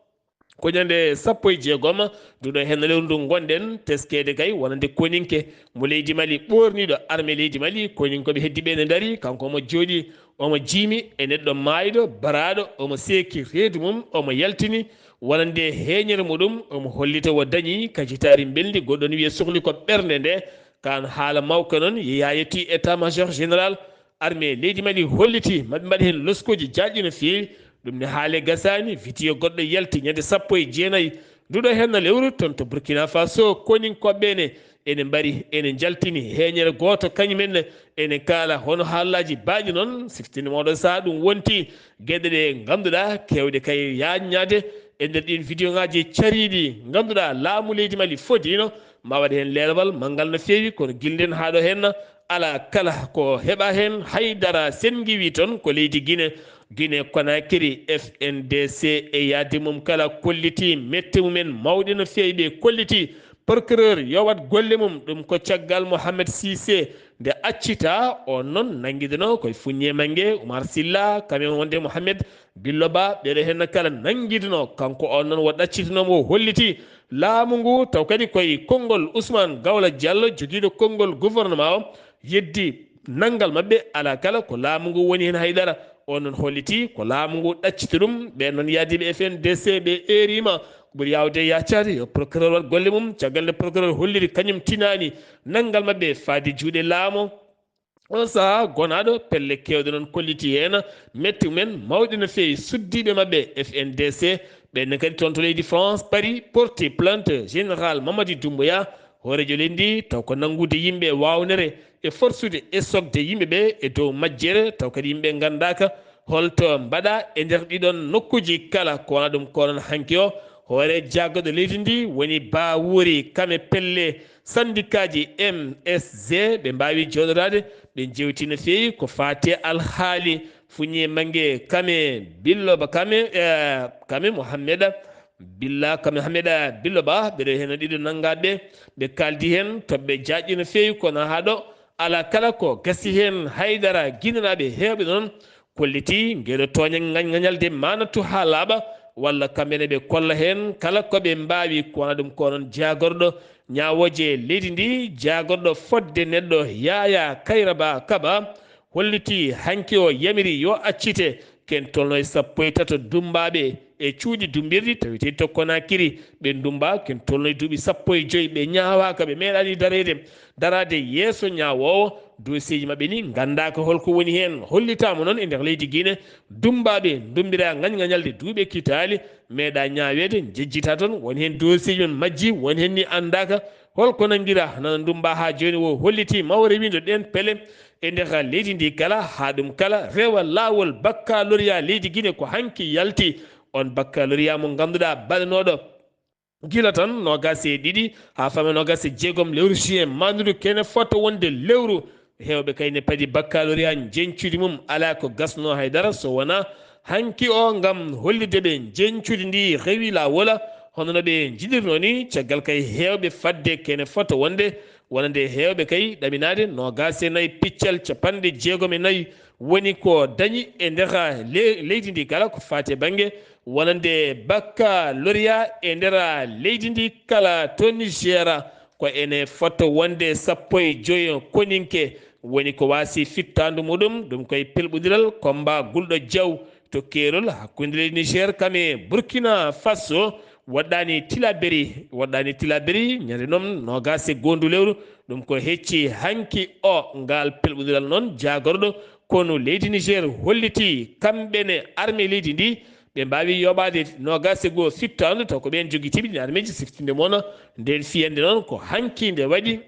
ko ñande 16 duɗo hen lewru ndu gonɗen teskede kay wonande koninke mo leydi Mali ɓorniɗo armée leydi Mali koninkoɓe heddiɓe ne daari kanko omo jooɗi omo jiimi e neɗɗo maayɗo baraɗo omo seeki reedu mum omo yaltini wonande heeñere muɗum omo hollita wo dañi kajitari beldi goɗɗo ne wiye sohli ko ɓernde nde kan haala mawka noon yeeya yetti état major général armée leydi Mali holliti maɓe mbaɗa hen loskoji jaƴƴi no feewi ɗum ne haale gasani vidéo goɗɗo yalti ñande 19 duɗo hen lewru toon to Burkina Faso koninkoɓɓene ene mbari ene jaltini heeñere goto kañumen ene kaala hono haallaji baaɗi noon siftinimoɗo saaha ɗum wonti gueɗe ɗe ganduɗa kewɗe kay yaññade e nder ɗin vidéo ngaji cariɗi ganduɗa laamu leydi Mali fodino ma waɗa hen leelawal manggal no feewi kono guilɗen haɗo hen ala kala ko heɓa hen haydara sen giwi toon ko leydi Guinée Conakry FNDC e yaade mum kala kolliti mette mumen mawɗe no feewi ɓe kolliti procureur yowat golle mum ɗum ko caggal Mohamed Cissé nde accita on noon nanguideno koye Funye Mangue Oumar Silla kamen wonde Mohamed Billo Ba ɓeɗo hen kala nanguideno kanko on noon woɗ accitanomo holliti laamu ngu taw kadi koye konngol Ousmane Gawla Diallo joguiɗo konngol gouvernement o yeddi nangal mabɓe ala kala ko laamu ngu woni hen haydara on noon holliti ko laamu ngu ɗaccita ɗum ɓen noon yaadiɓe FNDC ɓe erima ɓuri yawde yaccade yo procureur wat golle mum caggal nde procureur holliri kañum tinani nangal mabɓe faade juuɗe laamu on saaha gonaɗo pelle kewɗe noon kolliti hen metti mumen mawɗe no feewi suddiɓe mabɓe FNDC ɓenne kadi toon to leydi France paari porté plainte général Mamadou Doumbouya hoorejo leydi taw ko nangude yimɓe wawnere e forsude sogde yimɓeɓe e dow majjere taw kadi yimɓe gandaka holto mbaɗa e nder ɗiɗon nokkuji kala ko wona ɗum konon hanki o hoore jaggoɗo leydi ndi woni Bawuri kame pelle syndicat ji MSG ɓe mbawi joɗorade ɓe jewti no feewi ko fate alhaali Funye Mangue kame Billoba kame Mohameda Billa kame Hameda Billo Ba ɓeɗo hen ɗiɗo nangaɓe ɓe kaldi hen toɓɓe jaƴƴi no feewi kono haɗo ala kala ko gasi hen haydara guinenaɓe hewɓe noon kolliti gueɗo toña gañalde manatu ha laaɓa walla kamɓene ɓe kolla hen kala koɓe mbawi kowona ɗum ko noon jagorɗo ñawoje leydi ndi jagorɗo fodde neɗɗo Yaya Kayraba Kaba holliti hanki o yamiri yo accite ken tolno e 13 dumbaɓe e cuuɗi dumbirɗi tawite to Conakry ɓe dumba ken tolno e duuɓi 15 ɓe ñawaka ɓe meeɗani darade yeeso ñawowo dossier ji mabɓe ni gandaka holko woni hen hollitama noon e nder leydi Guinée dumbaɓe dumbira gañgañalde duuɓe kitali meeɗa ñawede jejjita toon woni hen dossier ji men majji woni hen ni andaka holko nanguira nana dumba ha joni o holliti mawre windo ɗen pele e nder leydi ndi kala ha ɗum kala rewa lawol baccalauréat leydi Guinée ko hanki yalti on baccalauréat mo ganduɗa baɗanoɗo gila tan nogas e ɗiɗi ha fama nogas e jeegom lewru juin mandudu kene fotta wonde lewru hewɓe kayne paadi baccalauréat jencude mum ala ko gasno haydara so wona hanki o gam hollide ɓe jencude ndi rewi lawola hono no ɓe jiɗirno ni caggal kay hewɓe fadde kene fotta wonande hewɓe kay ɗaminade nogas e nayyi piccal capanɗe jeegom e nayyi woni ko dañi e nder leydi ndi kala ko fate banggue wonande baccalauréat e ndera leydi ndi kala to Niger ko ene foto wonde 15 koninke woni ko wasi fittandu muɗum ɗum koye pelɓodiral combat gulɗo diaw to kerol hakkunde Niger kame Burkina Faso waɗɗani tilaberi ñande noon nogase gondu lewru ɗum ko hecci hanki o ngal pelɓodiral noon jagorɗo kono leydi Niger holliti kamɓene armée leydi ndi ɓe mbawi yoɓade nogase goo fittandu taw ko ɓen jogui tiɓi arméji siftinde moon nden fiyande noon ko hanki nde waɗi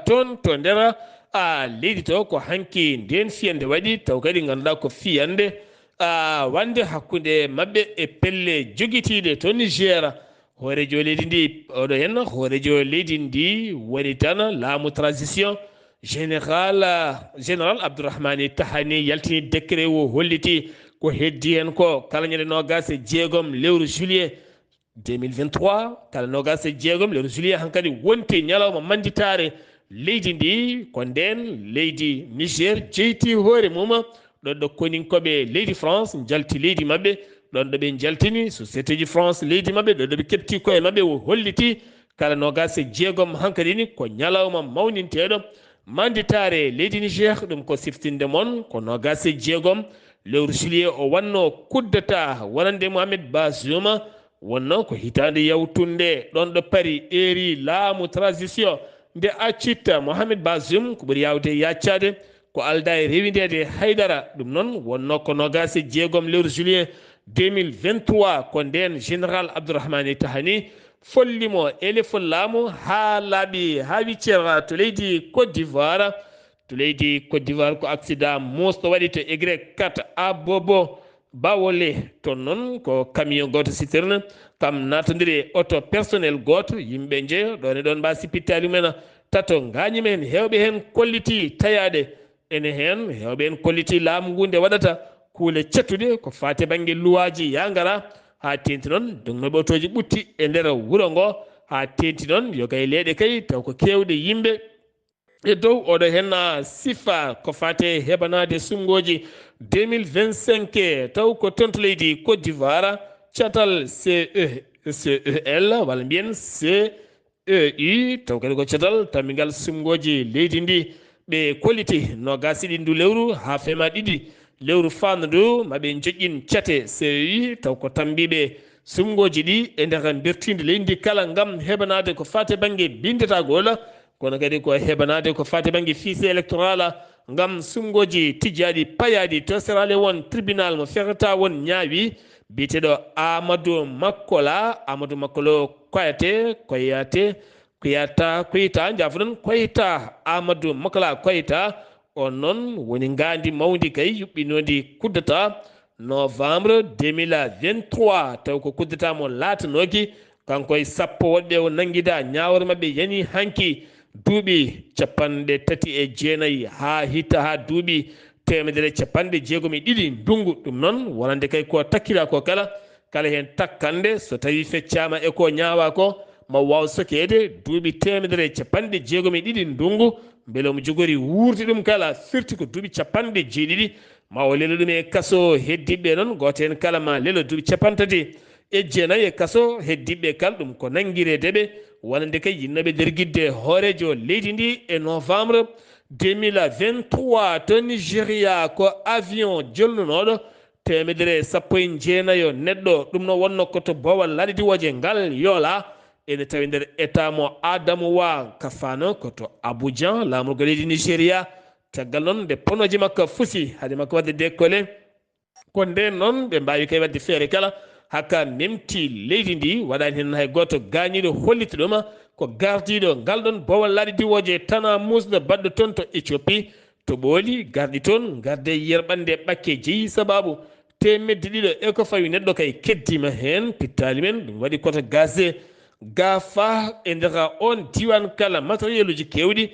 toon to ndera leydi to ko hanki nden fiyande waɗi taw kadi ganduɗa ko fiyande wande hakkude mabɓe e pelle joguitiɗe to Niger hoorejo leydi ndi oɗo henna hoorejo leydi ndi woni tan laamu transition général Abdourahmane Tahani yaltini décret o holliti ko heddi hen ko kala ñande nogase jeegom lewru juillet 2023 kala nogase jeegom lewru juillet hankadi wonti ñalawma manditare leydi ndi ko nden leydi Niger jeyti hoore mum ɗon ɗo koninkoɓe leydi France jalti leydi mabɓe ɗon ɗo ɓe jaltini société ji France leydi mabɓe ɗon ɗo ɓe kepti koye mabɓe o holliti kala nogase jeegom hankadi ni ko ñalawma mawninteɗo manditare leydi Niger ɗum ko siftinde moon ko nogase jeegom lewru juillet o wanno kuddata wonande Mohamed Bazoum wonno ko hitande yawtunde ɗon ɗo paari eri laamu transition nde accitta Mohamed Bazoum ko ɓuri yawde yaccade ko alda e rewidede haydara ɗum noon wonno ko nogase jeegom lewru juillet 2023 ko nden général Abdourahmane Tahani follimo elefol laamu ha laaɓi ha wiccera to leydi Côte d'Ivoire ko accident mosɗo waɗi to Y4 Abobo Bawole toon noon ko camion goto citerne kam natodiri auto personnel goto yimɓe jeeyo ɗon e ɗon mba sippitali mumen tato gañi men hewɓe hen kolliti tayade ene hen hewɓe hen kolliti laamu ngu nde waɗata kuule cattude ko fate banggue luwaji yagara ha tenti noon dognoɓe otoji ɓutti e nder wuuro ngo ha tenti noon yo kay leeɗe kay taw ko kewɗe yimɓe e dow oɗo hen sifa ko fate heɓanade sumgoji 2025 taw ko tonto leydi Côte d'Ivoire catal CEL walla mbiyen CEI taw kadi ko catal tammigal sumgoji leydi ndi ɓe kolliti nogasi ɗi ndu lewru ha fema ɗiɗi lewru fandu maɓe joƴƴin cate CEI taw ko tambiɓe sumgoji ɗi e nder bertinde leydi ndi kala gam heɓanade ko fate banggue bindetagol kono kadi ko heɓanade ko fate banggue fiche électoral gam sumgoji tijjaɗi payaɗi to serale won tribunal mo ferata won ñaawi biteɗo Amadou Makolo koyita jafuɗon koyita Amadou Makola koyita on noon woni gandi mawdi kay yuɓɓinodi kuddata novembre 2023 taw ko kuddatamo latanoki kanko e sappo woɗɓe o nanguida ñawore mabɓe yani hanki duuɓi 39 ha hitta ha duuɓi 150 ndungu ɗum noon wonande kay ko takkira ko kala hen takkande so tawi feccama e ko ñaawa ko ma waw sokede duuɓi 150 ndungu beele omo jogori wuurdi ɗum kala firti ko duuɓi 70 ma o lelo ɗum e kaso heddiɓe noon goto hen kala ma lelo duuɓi 39 e kaso heddiɓe kala ɗum ko nanguire deɓe wonande kay yinnoɓe derguidde hoorejo leydi ndi e novembre 2023 to Nigéria ko avion jolnunoɗo 119 neɗɗo ɗum no wonno koto bowal ladidiwoje ngal yoola ene tawi nder état mo Adamou Wa kafano koto Abidjan lamorgo leydi Nigéria caggal noon nde ponoji makko fusi haade makko wadde décollé ko nden noon ɓe mbawi kay wadde feere kala hakka memti leydi ndi waɗani hen hay goto gañiɗo hollita ɗum ko gardiɗo ngal ɗon bowal ladidiwoje tana musɗo baɗɗo toon to Éthiopie to ɓooli gardi toon garde yerɓande ɓakke jeeyi sababu temedde ɗiɗo e ko fawi neɗɗo kay keddima hen pittali men ɗum waɗi koto gazé gafa e nder on diwan kala matériel uji kewɗi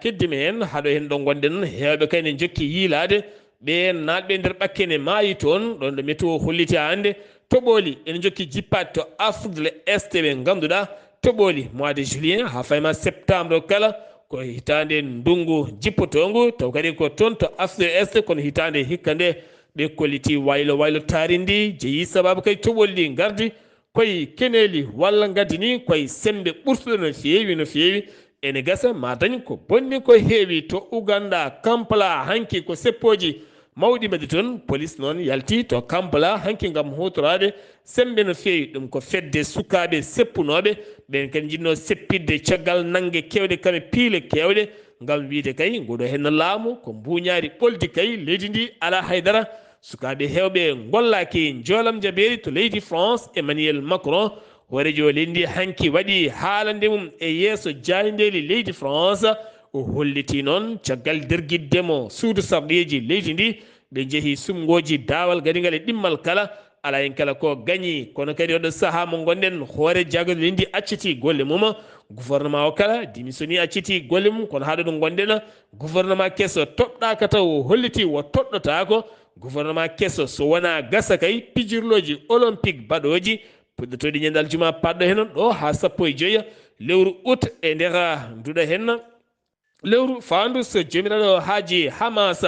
keddima hen haɗo hen ɗo gonɗen noon hewɓe kay ne jokki yiilade ɓe natɓe nder ɓakkene maayi toon ɗon ɗo météo holliti hande toɓoli ene jokki jippade to Afrique de l'Est ɓe ganduɗa toɓoli mois de juillet ha fayma septembre kala ko hitande ndungu jippotongu taw kadi ko toon to Afrique de l'Est kono hitande hikka nde ɓe kolliti waylo taari ndi jeeyi sababu kay toɓolli gardi koye keneli walla gaddi ni koye sembe ɓurtuɗo no feewi ene gasa ma dañ ko bonni ko heewi to Uganda Kampala hanki ko seppoji mawɗi mbaɗi toon police noon yalti to Kampala hanki gam hutorade sembe no feewi ɗum ko fedde sukaɓe seppunoɓe ɓen kadi jinno seppidde caggal nanggue kewɗe kane piile kewɗe gam wiide kay ngoɗo henno laamu ko mbuñaari ɓoldi kay leydi ndi ala haydara sukaɓe hewɓe gollaki joolam jaɓeeri to leydi France Emmanuel Macron horejo leydi hanki waɗi haalande mum e yeeso jayndeli leydi France o holliti noon caggal derguiddemo suudu sarɗeji leydi ndi ɓe jeehi sumgoji daawal gadigal e ɗimmal kala ala hen kala ko gañi kono kadi oɗo saaha mo gonɗen hoore jagode leydi acciti golle mum gouvernement o kala démissioni acciti golle mum kono haɗo ɗum gonɗen gouvernement kesso toɗɗaka taw holliti wo toɗɗotako gouvernement kesso so wona gasa kay pijirloji olympique baɗoji puɗɗotoɗi ñandal juma paɗɗo hen ɗo ha 15 lewru août e nder nduɗa hen lewru fandu so jomiraɗo haaji Hamas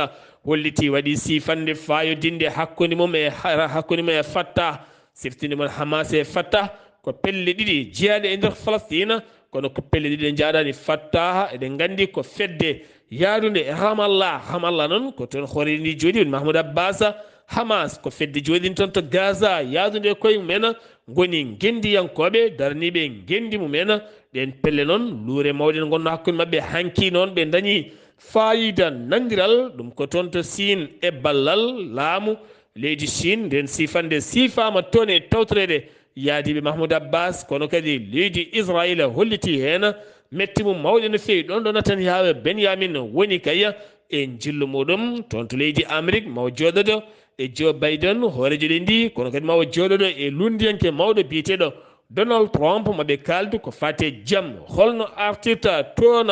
holliti waɗi sifande fayodinde hakkude mum e Fattah siftinde mon Hamas e Fattah ko pelle ɗiɗi jeeyaɗe e nder Palestine kono ko pelle ɗiɗi ɗe jaaɗani Fattah eɗen gandi ko fedde yaadude e Ramallah noon ko toon hoore ndi jooɗi woni Mahmoud Abbas Hamas ko fedde jooɗini toon to Gaza yaadude koye mumen goni gendiyankoɓe daraniɓe gendi mumen ɗen pelle noon luure mawɗe ne gonno hakkude mabɓe hanki noon ɓe dañi fayida nandiral ɗum ko toon to Sine e ballal laamu leydi Chine nden sifande sifama toon e tawtorede yaadiɓe Mahmoud Abbas kono kadi leydi Israël holliti hen metti mum mawɗe no fewi ɗon ɗo Netanyahu Benyamin woni kaya e jillu muɗum toon to leydi Amérique mawo joɗoɗo e Joe Biden hoorejo ɗe ndi kono kadi mawo joɗoɗo e lundiyanke mawɗo biyeteɗo Donald Trump maɓe kaldu ko fate jaam holno artirta toon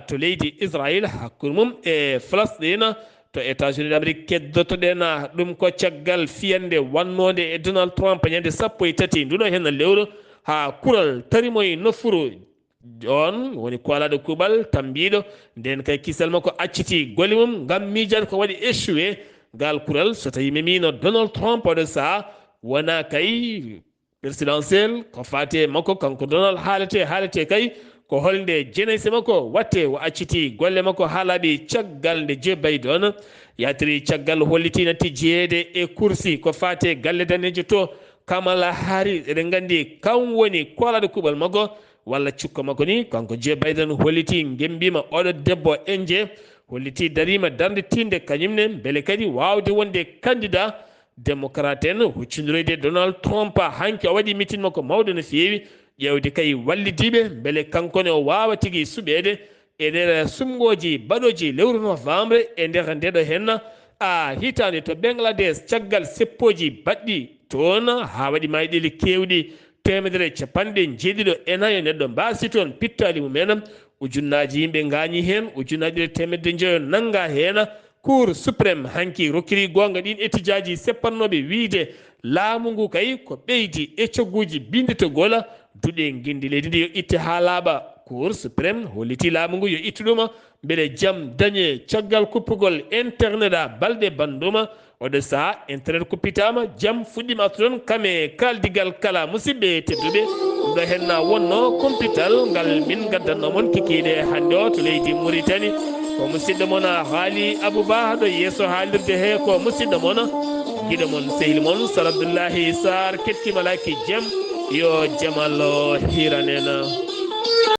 to leydi Israël hakkude mum e Palestine to États-Unis d'Amérique keddotoɗen ɗum ko caggal fiyande wannode e Donald Trump ñande 13 nduɗo hen lewru ha kural tarimo e nofuru on woni kolaɗo kuuɓal tambiɗo nden kay kisal makko acciti golle mum gam miijade ko waɗi échoué gal kural so tawi memino Donald Trump oɗo saaha wona kay présidentiel ko fate makko kanko Donald haalete kay ko holde jenayse makko watte o acciti golle makko haalaɓe caggal nde Joe Biden yatiri caggal holliti natti jeeyede e kursi ko fate galle danejo to Kamala Harris eɗen gandi kam woni kolaɗo kuuɓal makko walla cukka makko ni kanko Joe Biden holliti gembima oɗo debbo enje holliti darima darde tinde kañumne beele kadi wawde wonde candidat démocrate en huccodiroyde Donald Trump hanki o waɗi meeting makko mawɗo no fewi ƴewde kay wallidiɓe beele kankone o wawa tigui suɓede e nder sumgoji baɗoji lewru novembre e nder ndeɗo hen hitande to Bangladesh caggal seppoji baɗɗi toon ha waɗi mayɗeli kewɗi 150 neɗɗo mbasi toon pittali mumen ujunnaji yimɓe gañi hen ujunnaji 100 nanga hen cour suprême hanki rokkiri gonga ɗin étudiaji seppannoɓe wiide laamu ngu kay ko ɓeydi e cogguji bindetogol duɗe guindi leydi ndi yo itte ha laaɓa cour suprême holliti laamu ngu yo ittu ɗum beele jaam dañe caggal kuppugol internet balɗe banduma oɗo saaha internet kuppitama jaam fuɗɗima toon kame kaldigal kala musidɓe tedduɓe ɗo henna wonno compital ngal min gaddanno moon kikiɗe hande o to leydi Mauritanie ko musidɗo moon haali Abouba ɗo yeeso haalirde he ko musidɗo moon guiɗo moon sehil moon Sar Abdoullahi Sarr kettimalaki jaam yo jaam Allah hiranena